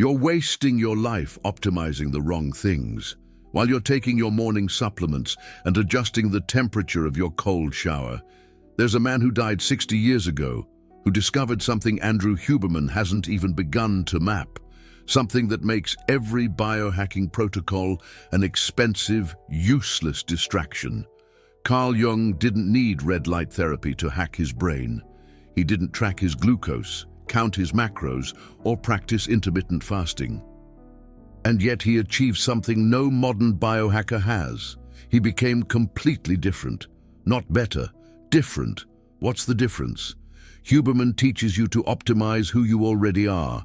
You're wasting your life optimizing the wrong things, while you're taking your morning supplements and adjusting the temperature of your cold shower. There's a man who died 60 years ago who discovered something Andrew Huberman hasn't even begun to map, something that makes every biohacking protocol an expensive, useless distraction. Carl Jung didn't need red light therapy to hack his brain. He didn't track his glucose, count his macros, or practice intermittent fasting. And yet he achieved something no modern biohacker has. He became completely different. Not better, different. What's the difference? Huberman teaches you to optimize who you already are.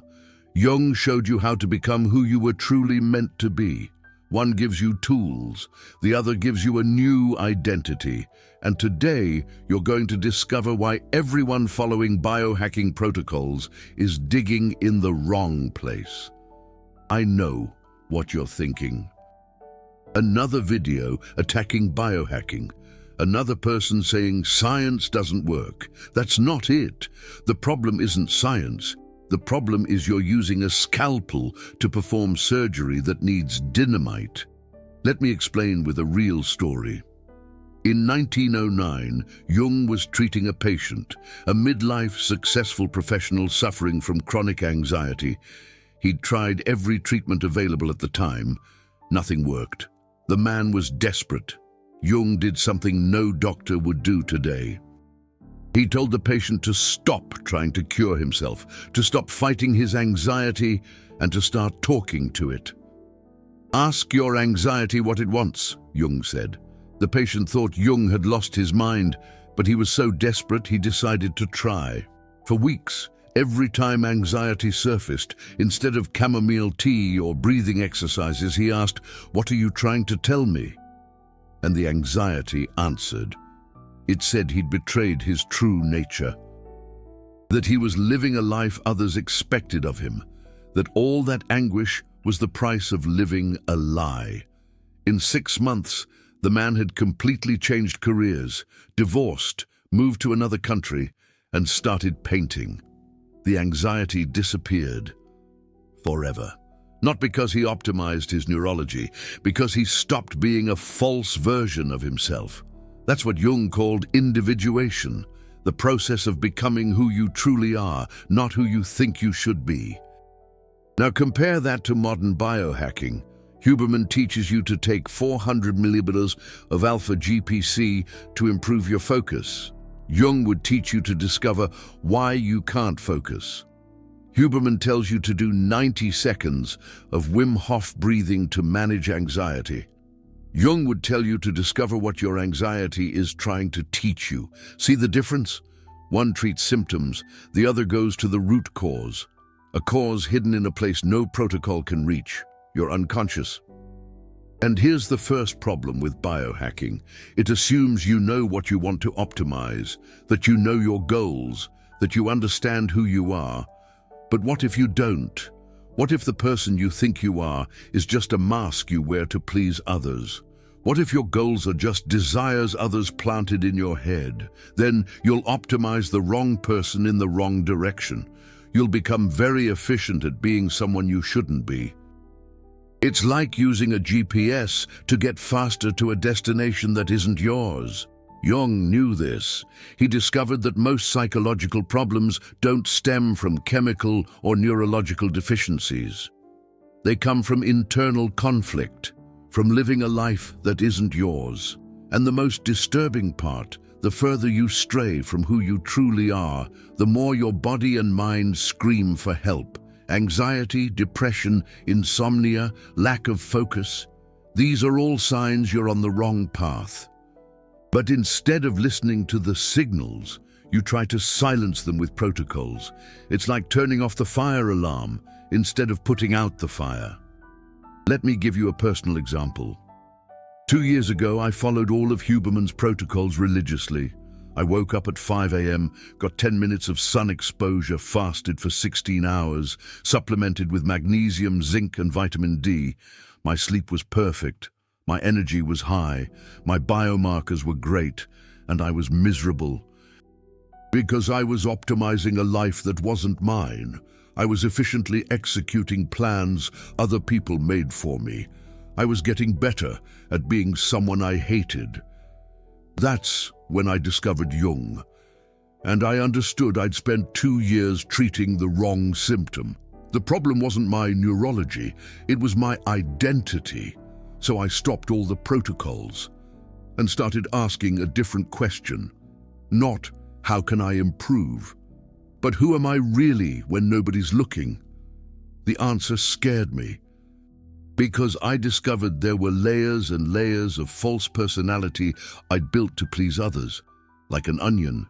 Jung showed you how to become who you were truly meant to be. One gives you tools, the other gives you a new identity. And today, you're going to discover why everyone following biohacking protocols is digging in the wrong place. I know what you're thinking. Another video attacking biohacking. Another person saying science doesn't work. That's not it. The problem isn't science. The problem is you're using a scalpel to perform surgery that needs dynamite. Let me explain with a real story. In 1909, Jung was treating a patient, a midlife successful professional suffering from chronic anxiety. He'd tried every treatment available at the time. Nothing worked. The man was desperate. Jung did something no doctor would do today. He told the patient to stop trying to cure himself, to stop fighting his anxiety, and to start talking to it. "Ask your anxiety what it wants," Jung said. The patient thought Jung had lost his mind, but he was so desperate he decided to try. For weeks, every time anxiety surfaced, instead of chamomile tea or breathing exercises, he asked, "What are you trying to tell me?" And the anxiety answered. It said he'd betrayed his true nature, that he was living a life others expected of him, that all that anguish was the price of living a lie. In 6 months, the man had completely changed careers, divorced, moved to another country, and started painting. The anxiety disappeared forever. Not because he optimized his neurology, because he stopped being a false version of himself. That's what Jung called individuation, the process of becoming who you truly are, not who you think you should be. Now compare that to modern biohacking. Huberman teaches you to take 400 milliliters of alpha-GPC to improve your focus. Jung would teach you to discover why you can't focus. Huberman tells you to do 90 seconds of Wim Hof breathing to manage anxiety. Jung would tell you to discover what your anxiety is trying to teach you. See the difference? One treats symptoms, the other goes to the root cause. A cause hidden in a place no protocol can reach. Your unconscious. And here's the first problem with biohacking. It assumes you know what you want to optimize, that you know your goals, that you understand who you are. But what if you don't? What if the person you think you are is just a mask you wear to please others? What if your goals are just desires others planted in your head? Then you'll optimize the wrong person in the wrong direction. You'll become very efficient at being someone you shouldn't be. It's like using a GPS to get faster to a destination that isn't yours. Jung knew this. He discovered that most psychological problems don't stem from chemical or neurological deficiencies. They come from internal conflict, from living a life that isn't yours. And the most disturbing part, the further you stray from who you truly are, the more your body and mind scream for help. Anxiety, depression, insomnia, lack of focus. These are all signs you're on the wrong path. But instead of listening to the signals, you try to silence them with protocols. It's like turning off the fire alarm instead of putting out the fire. Let me give you a personal example. 2 years ago, I followed all of Huberman's protocols religiously. I woke up at 5 a.m., got 10 minutes of sun exposure, fasted for 16 hours, supplemented with magnesium, zinc, and vitamin D. My sleep was perfect. My energy was high. My biomarkers were great, and I was miserable. Because I was optimizing a life that wasn't mine. I was efficiently executing plans other people made for me. I was getting better at being someone I hated. That's when I discovered Jung, and I understood I'd spent 2 years treating the wrong symptom. The problem wasn't my neurology, it was my identity. So I stopped all the protocols and started asking a different question. Not, how can I improve? But who am I really when nobody's looking? The answer scared me, because I discovered there were layers and layers of false personality I'd built to please others, like an onion.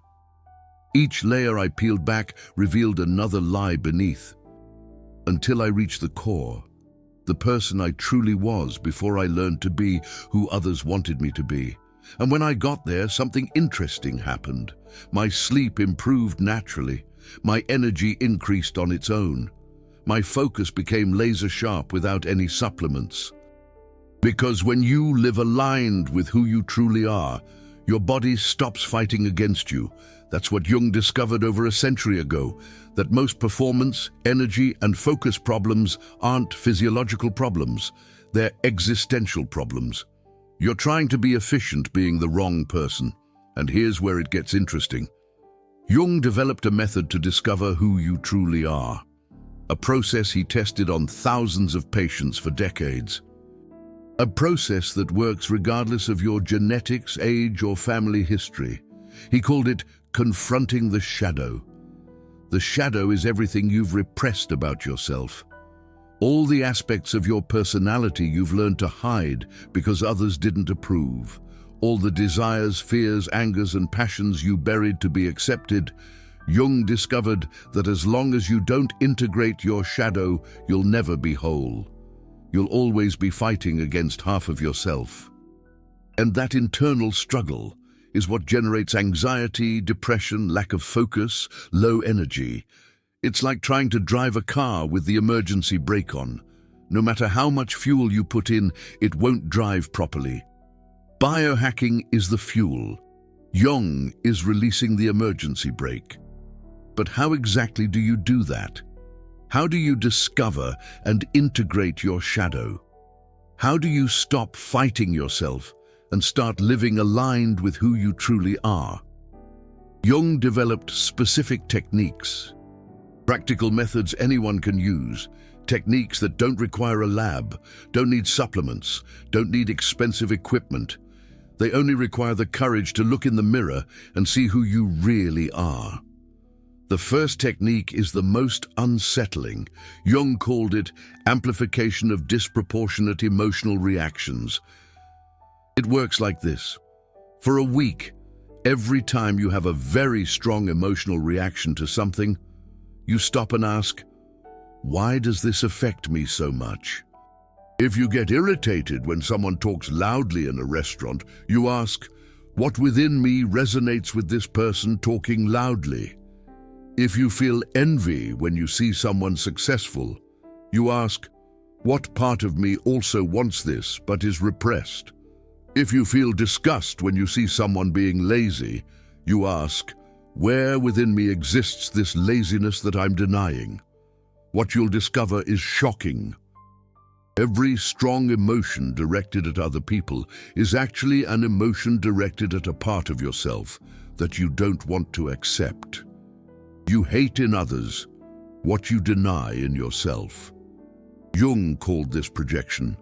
Each layer I peeled back revealed another lie beneath, until I reached the core, the person I truly was before I learned to be who others wanted me to be. And when I got there, something interesting happened. My sleep improved naturally. My energy increased on its own. My focus became laser sharp without any supplements. Because when you live aligned with who you truly are, your body stops fighting against you. That's what Jung discovered over a century ago, that most performance, energy, and focus problems aren't physiological problems. They're existential problems. You're trying to be efficient being the wrong person. And here's where it gets interesting. Jung developed a method to discover who you truly are. A process he tested on thousands of patients for decades. A process that works regardless of your genetics, age, or family history. He called it confronting the shadow. The shadow is everything you've repressed about yourself. All the aspects of your personality you've learned to hide because others didn't approve. All the desires, fears, angers, and passions you buried to be accepted. Jung discovered that as long as you don't integrate your shadow, you'll never be whole. You'll always be fighting against half of yourself. And that internal struggle is what generates anxiety, depression, lack of focus, low energy. It's like trying to drive a car with the emergency brake on. No matter how much fuel you put in, it won't drive properly. Biohacking is the fuel. Jung is releasing the emergency brake. But how exactly do you do that? How do you discover and integrate your shadow? How do you stop fighting yourself and start living aligned with who you truly are? Jung developed specific techniques, practical methods anyone can use, techniques that don't require a lab, don't need supplements, don't need expensive equipment. They only require the courage to look in the mirror and see who you really are. The first technique is the most unsettling. Jung called it amplification of disproportionate emotional reactions. It works like this. For a week, every time you have a very strong emotional reaction to something, you stop and ask, why does this affect me so much? If you get irritated when someone talks loudly in a restaurant, you ask, what within me resonates with this person talking loudly? If you feel envy when you see someone successful, you ask, what part of me also wants this but is repressed? If you feel disgust when you see someone being lazy, you ask, where within me exists this laziness that I'm denying? What you'll discover is shocking. Every strong emotion directed at other people is actually an emotion directed at a part of yourself that you don't want to accept. You hate in others what you deny in yourself. Jung called this projection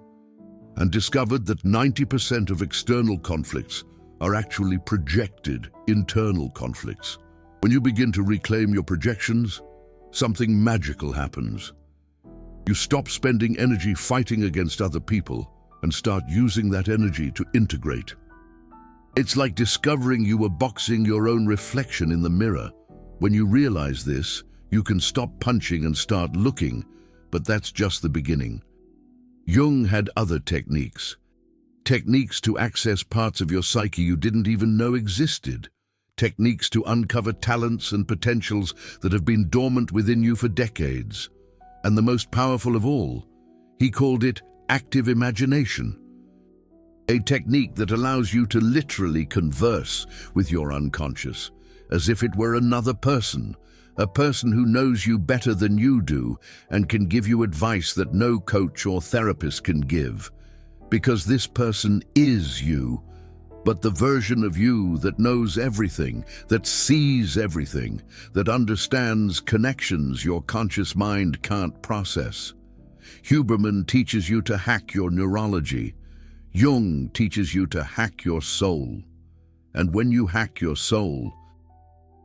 and discovered that 90% of external conflicts are actually projected internal conflicts. When you begin to reclaim your projections, something magical happens. You stop spending energy fighting against other people and start using that energy to integrate. It's like discovering you were boxing your own reflection in the mirror. When you realize this, you can stop punching and start looking, but that's just the beginning. Jung had other techniques. Techniques to access parts of your psyche you didn't even know existed. Techniques to uncover talents and potentials that have been dormant within you for decades. And the most powerful of all, he called it active imagination. A technique that allows you to literally converse with your unconscious, as if it were another person, a person who knows you better than you do and can give you advice that no coach or therapist can give. Because this person is you, but the version of you that knows everything, that sees everything, that understands connections your conscious mind can't process. Huberman teaches you to hack your neurology. Jung teaches you to hack your soul. And when you hack your soul,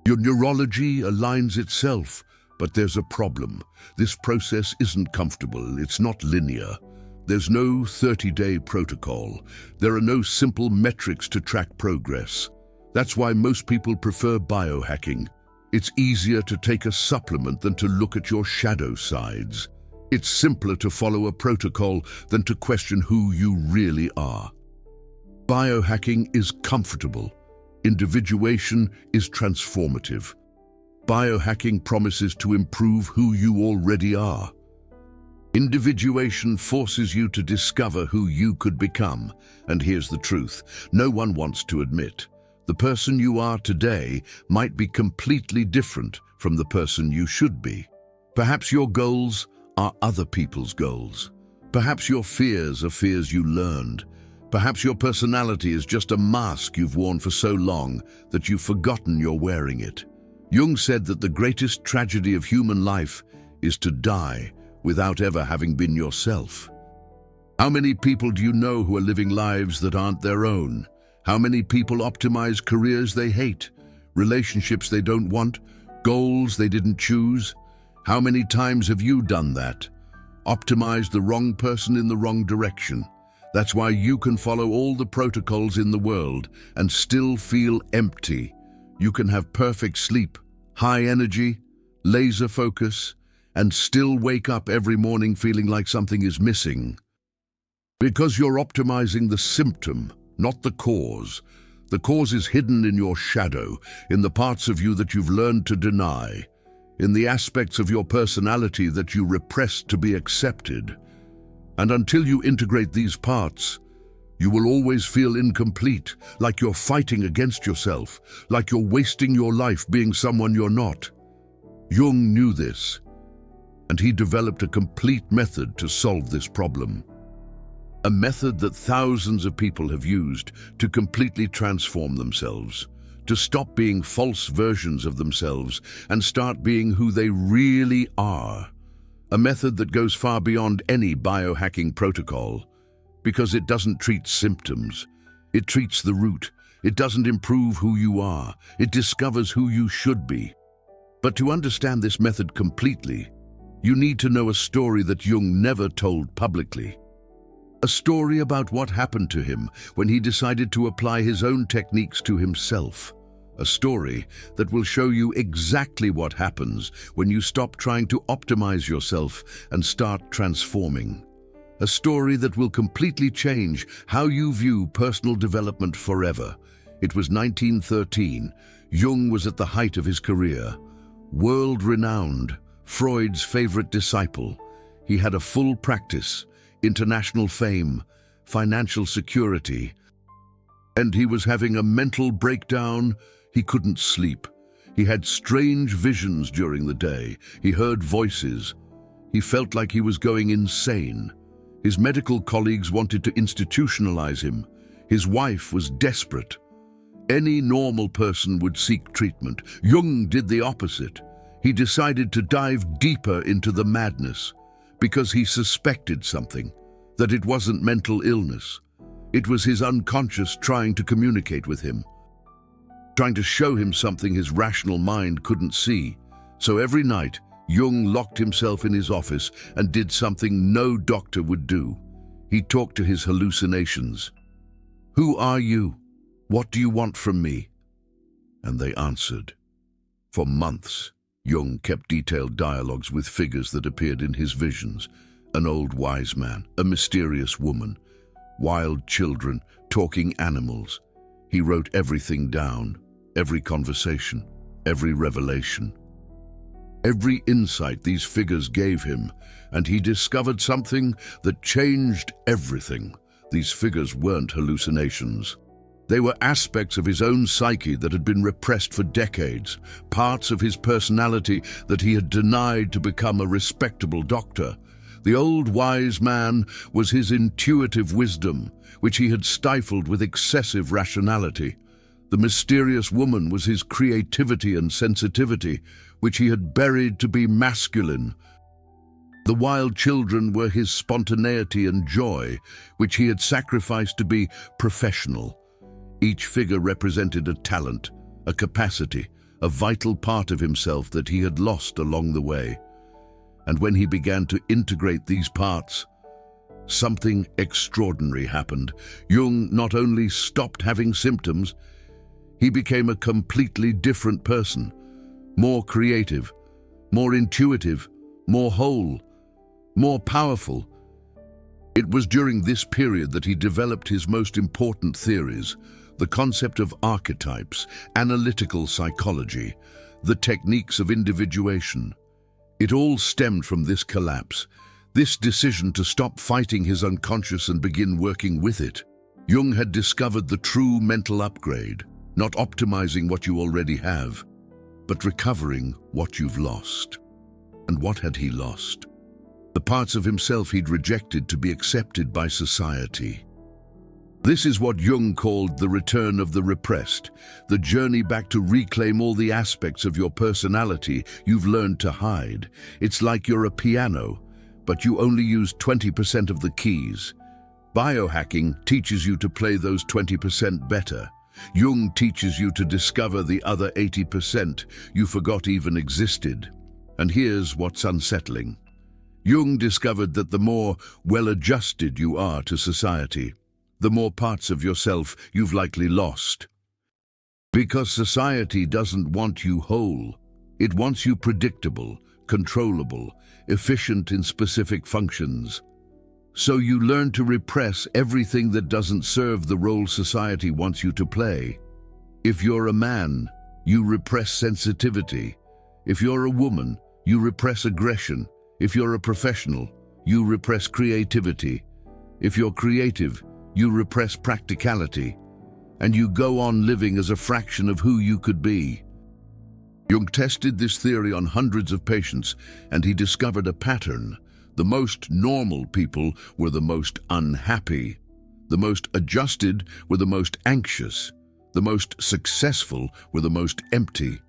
your neurology aligns itself, but there's a problem. This process isn't comfortable, it's not linear. There's no 30-day protocol. There are no simple metrics to track progress. That's why most people prefer biohacking. It's easier to take a supplement than to look at your shadow sides. It's simpler to follow a protocol than to question who you really are. Biohacking is comfortable. Individuation is transformative. Biohacking promises to improve who you already are. Individuation forces you to discover who you could become. And here's the truth, no one wants to admit. The person you are today might be completely different from the person you should be. Perhaps your goals are other people's goals. Perhaps your fears are fears you learned. Perhaps your personality is just a mask you've worn for so long that you've forgotten you're wearing it. Jung said that the greatest tragedy of human life is to die without ever having been yourself. How many people do you know who are living lives that aren't their own? How many people optimize careers they hate, relationships they don't want, goals they didn't choose? How many times have you done that? Optimized the wrong person in the wrong direction? That's why you can follow all the protocols in the world and still feel empty. You can have perfect sleep, high energy, laser focus, and still wake up every morning feeling like something is missing. Because you're optimizing the symptom, not the cause. The cause is hidden in your shadow, in the parts of you that you've learned to deny, in the aspects of your personality that you repressed to be accepted. And until you integrate these parts, you will always feel incomplete, like you're fighting against yourself, like you're wasting your life being someone you're not. Jung knew this, and he developed a complete method to solve this problem. A method that thousands of people have used to completely transform themselves, to stop being false versions of themselves and start being who they really are. A method that goes far beyond any biohacking protocol, because it doesn't treat symptoms. It treats the root. It doesn't improve who you are. It discovers who you should be. But to understand this method completely, you need to know a story that Jung never told publicly. A story about what happened to him when he decided to apply his own techniques to himself. A story that will show you exactly what happens when you stop trying to optimize yourself and start transforming. A story that will completely change how you view personal development forever. It was 1913. Jung was at the height of his career. World-renowned, Freud's favorite disciple. He had a full practice, international fame, financial security. And he was having a mental breakdown. He couldn't sleep. He had strange visions during the day. He heard voices. He felt like he was going insane. His medical colleagues wanted to institutionalize him. His wife was desperate. Any normal person would seek treatment. Jung did the opposite. He decided to dive deeper into the madness because he suspected something, that it wasn't mental illness. It was his unconscious trying to communicate with him, trying to show him something his rational mind couldn't see. So every night, Jung locked himself in his office and did something no doctor would do. He talked to his hallucinations. "Who are you? What do you want from me?" And they answered. For months, Jung kept detailed dialogues with figures that appeared in his visions. An old wise man, a mysterious woman, wild children, talking animals. He wrote everything down, every conversation, every revelation. Every insight these figures gave him, and he discovered something that changed everything. These figures weren't hallucinations. They were aspects of his own psyche that had been repressed for decades, parts of his personality that he had denied to become a respectable doctor. The old wise man was his intuitive wisdom, which he had stifled with excessive rationality. The mysterious woman was his creativity and sensitivity, which he had buried to be masculine. The wild children were his spontaneity and joy, which he had sacrificed to be professional. Each figure represented a talent, a capacity, a vital part of himself that he had lost along the way. And when he began to integrate these parts, something extraordinary happened. Jung not only stopped having symptoms, he became a completely different person, more creative, more intuitive, more whole, more powerful. It was during this period that he developed his most important theories, the concept of archetypes, analytical psychology, the techniques of individuation. It all stemmed from this collapse, this decision to stop fighting his unconscious and begin working with it. Jung had discovered the true mental upgrade, not optimizing what you already have, but recovering what you've lost. And what had he lost? The parts of himself he'd rejected to be accepted by society. This is what Jung called the return of the repressed, the journey back to reclaim all the aspects of your personality you've learned to hide. It's like you're a piano, but you only use 20% of the keys. Biohacking teaches you to play those 20% better. Jung teaches you to discover the other 80% you forgot even existed. And here's what's unsettling. Jung discovered that the more well-adjusted you are to society, the more parts of yourself you've likely lost. Because society doesn't want you whole. It wants you predictable, controllable, efficient in specific functions. So you learn to repress everything that doesn't serve the role society wants you to play. If you're a man, you repress sensitivity. If you're a woman, you repress aggression. If you're a professional, you repress creativity. If you're creative, you repress practicality, and you go on living as a fraction of who you could be. Jung tested this theory on hundreds of patients, and he discovered a pattern. The most normal people were the most unhappy. The most adjusted were the most anxious. The most successful were the most empty.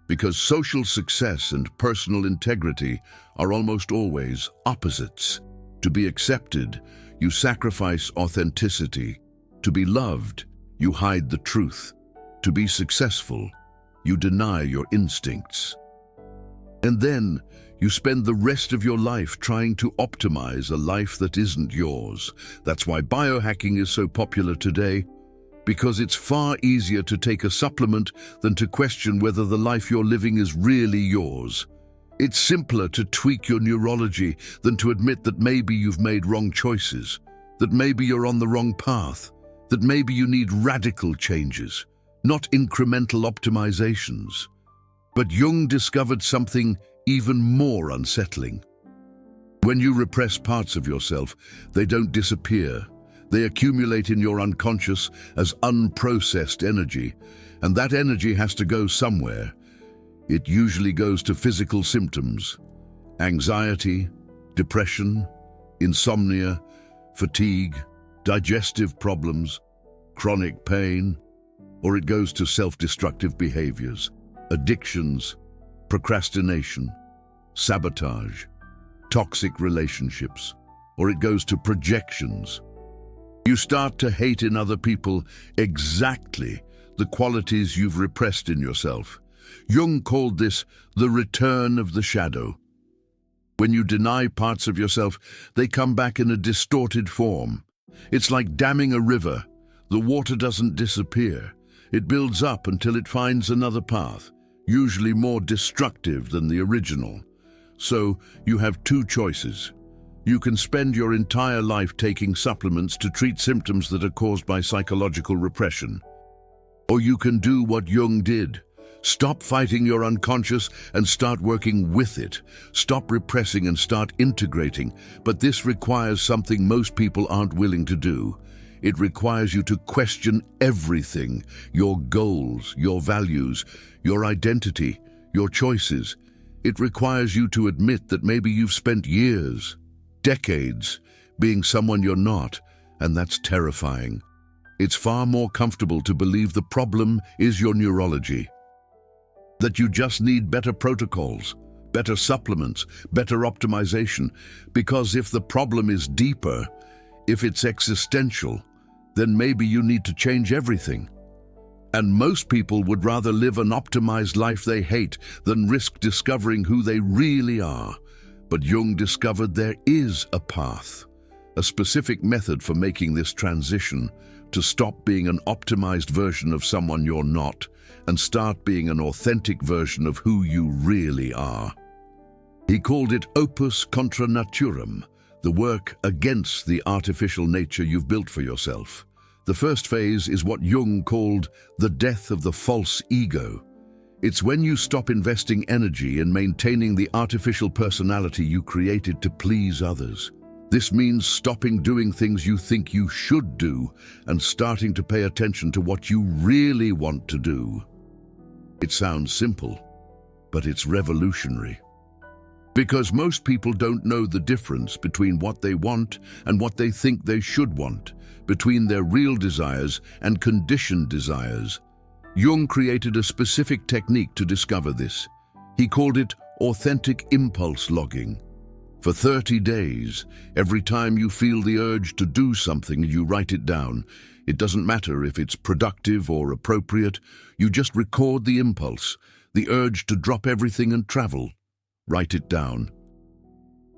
Because social success and personal integrity are almost always opposites. To be accepted, you sacrifice authenticity. To be loved, you hide the truth. To be successful, you deny your instincts. And then you spend the rest of your life trying to optimize a life that isn't yours. That's why biohacking is so popular today, because it's far easier to take a supplement than to question whether the life you're living is really yours. It's simpler to tweak your neurology than to admit that maybe you've made wrong choices, that maybe you're on the wrong path, that maybe you need radical changes, not incremental optimizations. But Jung discovered something even more unsettling. When you repress parts of yourself, they don't disappear. They accumulate in your unconscious as unprocessed energy, and that energy has to go somewhere. It usually goes to physical symptoms: anxiety, depression, insomnia, fatigue, digestive problems, chronic pain, or it goes to self-destructive behaviors, addictions, procrastination, sabotage, toxic relationships, or it goes to projections. You start to hate in other people exactly the qualities you've repressed in yourself. Jung called this the return of the shadow. When you deny parts of yourself, they come back in a distorted form. It's like damming a river. The water doesn't disappear. It builds up until it finds another path, usually more destructive than the original. So you have two choices. You can spend your entire life taking supplements to treat symptoms that are caused by psychological repression. Or you can do what Jung did. Stop fighting your unconscious and start working with it. Stop repressing and start integrating. But this requires something most people aren't willing to do. It requires you to question everything: your goals, your values, your identity, your choices. It requires you to admit that maybe you've spent years, decades, being someone you're not, and that's terrifying. It's far more comfortable to believe the problem is your neurology, that you just need better protocols, better supplements, better optimization, because if the problem is deeper, if it's existential, then maybe you need to change everything. And most people would rather live an optimized life they hate than risk discovering who they really are. But Jung discovered there is a path, a specific method for making this transition, to stop being an optimized version of someone you're not and start being an authentic version of who you really are. He called it opus contra naturam, the work against the artificial nature you've built for yourself. The first phase is what Jung called the death of the false ego. It's when you stop investing energy in maintaining the artificial personality you created to please others. This means stopping doing things you think you should do and starting to pay attention to what you really want to do. It sounds simple, but it's revolutionary. Because most people don't know the difference between what they want and what they think they should want, between their real desires and conditioned desires. Jung created a specific technique to discover this. He called it authentic impulse logging. For 30 days, every time you feel the urge to do something, you write it down. It doesn't matter if it's productive or appropriate. You just record the impulse, the urge to drop everything and travel. Write it down.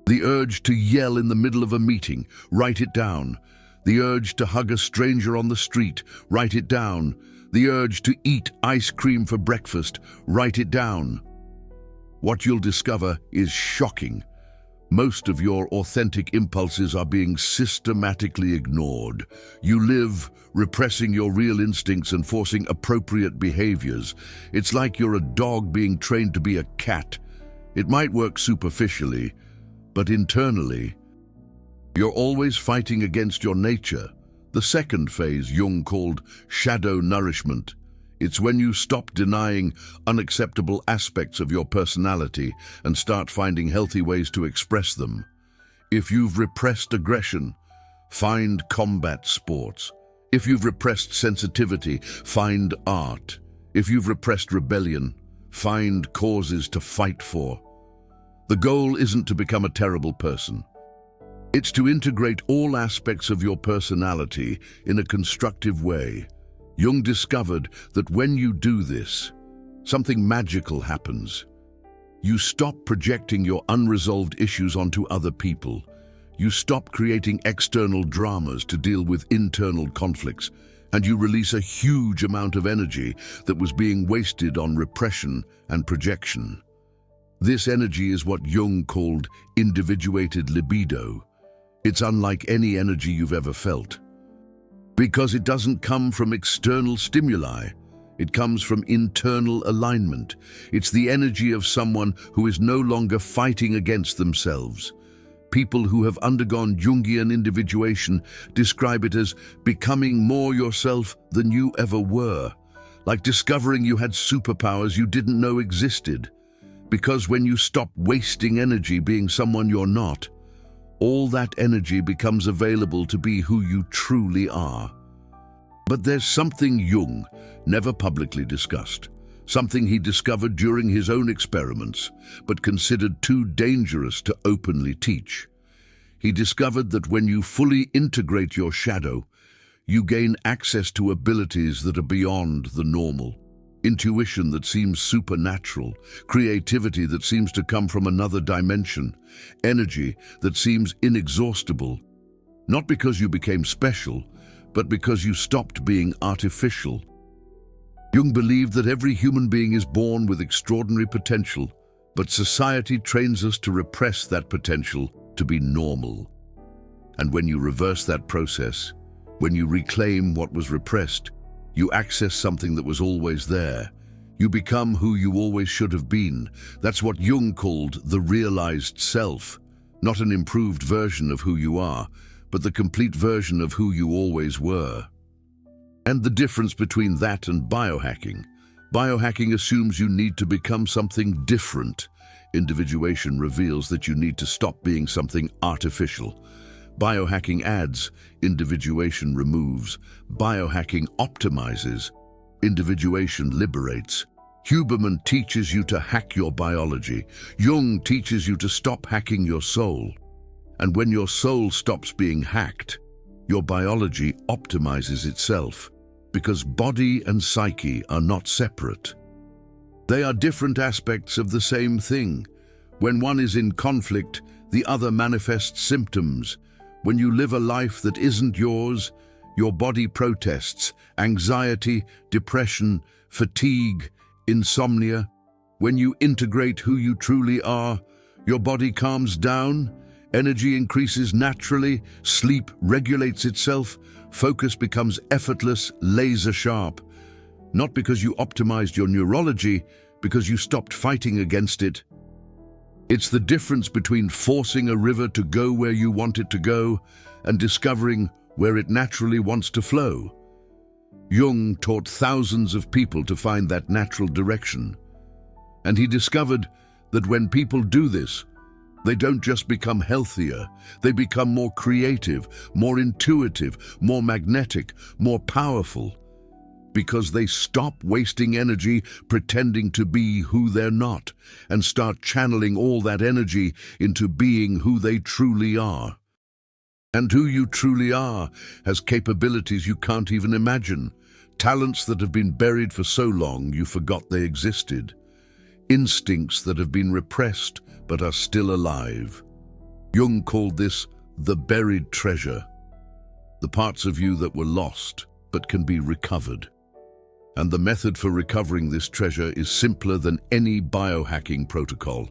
The urge to yell in the middle of a meeting. Write it down. The urge to hug a stranger on the street. Write it down. The urge to eat ice cream for breakfast. Write it down. What you'll discover is shocking. Most of your authentic impulses are being systematically ignored. You live repressing your real instincts and forcing appropriate behaviors. It's like you're a dog being trained to be a cat. It might work superficially, but internally, you're always fighting against your nature. The second phase Jung called shadow nourishment. It's when you stop denying unacceptable aspects of your personality and start finding healthy ways to express them. If you've repressed aggression, find combat sports. If you've repressed sensitivity, find art. If you've repressed rebellion, find causes to fight for. The goal isn't to become a terrible person. It's to integrate all aspects of your personality in a constructive way. Jung discovered that when you do this, something magical happens. You stop projecting your unresolved issues onto other people. You stop creating external dramas to deal with internal conflicts, and you release a huge amount of energy that was being wasted on repression and projection. This energy is what Jung called individuated libido. It's unlike any energy you've ever felt, because it doesn't come from external stimuli. It comes from internal alignment. It's the energy of someone who is no longer fighting against themselves. People who have undergone Jungian individuation describe it as becoming more yourself than you ever were, like discovering you had superpowers you didn't know existed. Because when you stop wasting energy being someone you're not, all that energy becomes available to be who you truly are. But there's something Jung never publicly discussed, something he discovered during his own experiments, but considered too dangerous to openly teach. He discovered that when you fully integrate your shadow, you gain access to abilities that are beyond the normal. Intuition that seems supernatural, creativity that seems to come from another dimension, energy that seems inexhaustible. Not because you became special, but because you stopped being artificial. Jung believed that every human being is born with extraordinary potential, but society trains us to repress that potential to be normal. And when you reverse that process, when you reclaim what was repressed, you access something that was always there. You become who you always should have been. That's what Jung called the realized self, not an improved version of who you are, but the complete version of who you always were. And the difference between that and biohacking. Biohacking assumes you need to become something different. Individuation reveals that you need to stop being something artificial. Biohacking adds, individuation removes. Biohacking optimizes, individuation liberates. Huberman teaches you to hack your biology. Jung teaches you to stop hacking your soul. And when your soul stops being hacked, your biology optimizes itself, because body and psyche are not separate. They are different aspects of the same thing. When one is in conflict, the other manifests symptoms. When you live a life that isn't yours, your body protests, anxiety, depression, fatigue, insomnia. When you integrate who you truly are, your body calms down, energy increases naturally, sleep regulates itself, focus becomes effortless, laser sharp. Not because you optimized your neurology, because you stopped fighting against it. It's the difference between forcing a river to go where you want it to go and discovering where it naturally wants to flow. Jung taught thousands of people to find that natural direction. And he discovered that when people do this, they don't just become healthier, they become more creative, more intuitive, more magnetic, more powerful, because they stop wasting energy pretending to be who they're not and start channeling all that energy into being who they truly are. And who you truly are has capabilities you can't even imagine, talents that have been buried for so long you forgot they existed, instincts that have been repressed but are still alive. Jung called this the buried treasure, the parts of you that were lost but can be recovered. And the method for recovering this treasure is simpler than any biohacking protocol,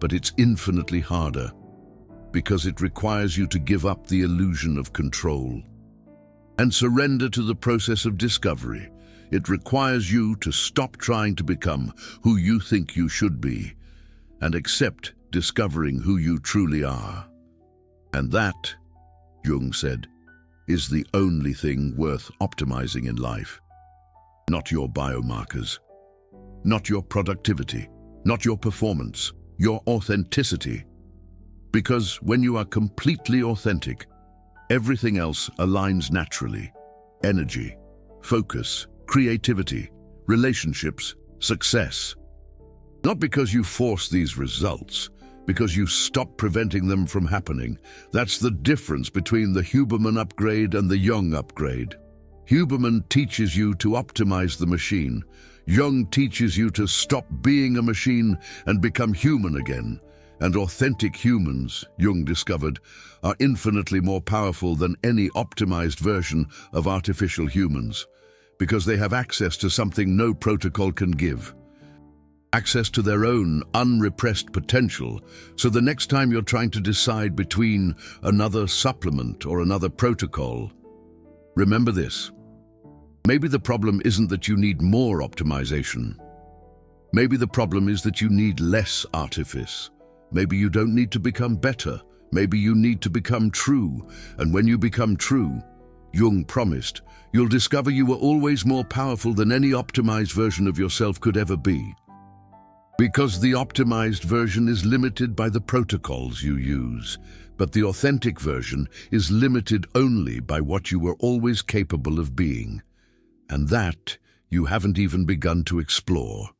but it's infinitely harder because it requires you to give up the illusion of control and surrender to the process of discovery. It requires you to stop trying to become who you think you should be and accept discovering who you truly are. And that, Jung said, is the only thing worth optimizing in life. Not your biomarkers, not your productivity, not your performance, your authenticity. Because when you are completely authentic, everything else aligns naturally. Energy, focus, creativity, relationships, success. Not because you force these results, because you stop preventing them from happening. That's the difference between the Huberman upgrade and the Jung upgrade. Huberman teaches you to optimize the machine. Jung teaches you to stop being a machine and become human again. And authentic humans, Jung discovered, are infinitely more powerful than any optimized version of artificial humans, because they have access to something no protocol can give. Access to their own unrepressed potential, so the next time you're trying to decide between another supplement or another protocol, remember this. Maybe the problem isn't that you need more optimization. Maybe the problem is that you need less artifice. Maybe you don't need to become better. Maybe you need to become true. And when you become true, Jung promised, you'll discover you were always more powerful than any optimized version of yourself could ever be. Because the optimized version is limited by the protocols you use, but the authentic version is limited only by what you were always capable of being. And that you haven't even begun to explore.